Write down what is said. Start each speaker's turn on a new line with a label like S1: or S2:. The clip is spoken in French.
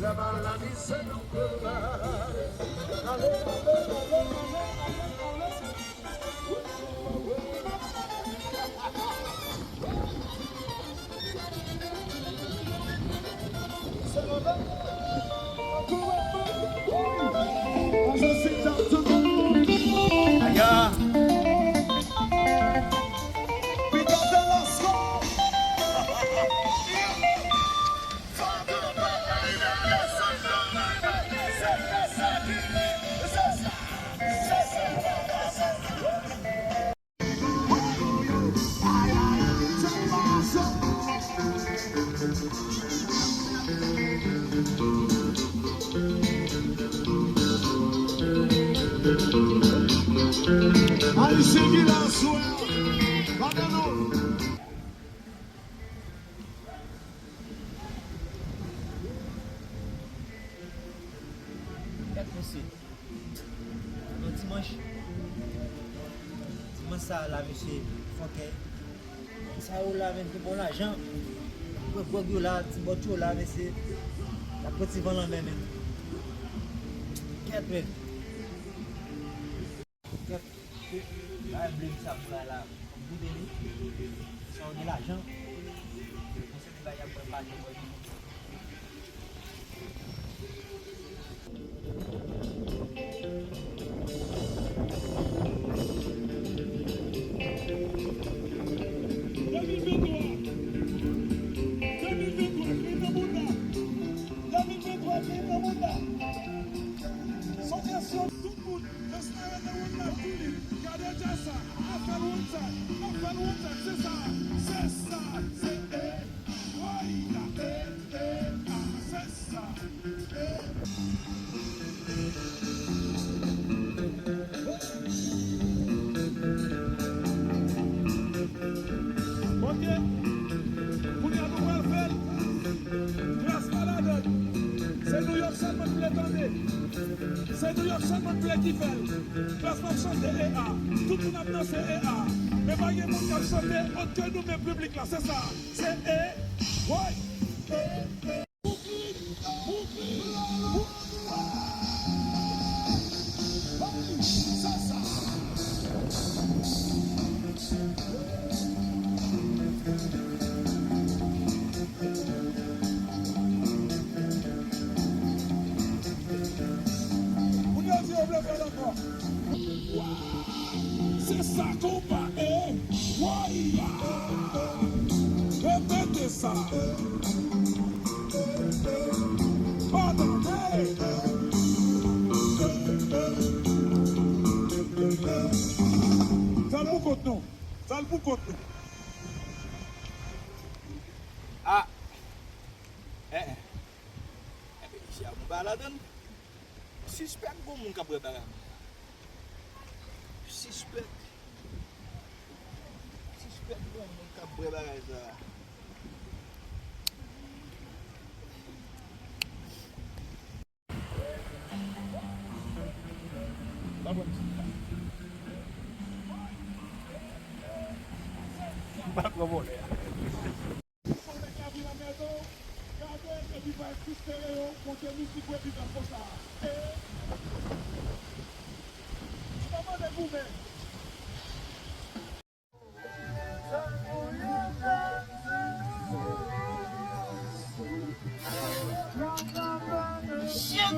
S1: La maladie c'est nous que Allez, c'est la soirée.
S2: Dimanche ça là monsieur Fontaine. Ça ou là même bon l'argent. Pour là, petit boîtier là monsieur. La petite vent là même. Quatre. Là blé ça pour là. Vous donnez. Ça on est l'argent. On sait pas y a pas de
S3: C'est New York seulement qui fait. Placement chante EA. Tout le monde a dansé EA. Mais pas de monde qui a chanté autre que nous, mais public là, c'est ça. C'est E. Ouais. C'est ça qu'on va répétez ça. Pardon, ça le boucote non. Ça le boucote non. Ah. Si à baladan. Suspect bon mon cabre baga. Suspect bon mon cabre baga ça. Pas trop bon. Shit!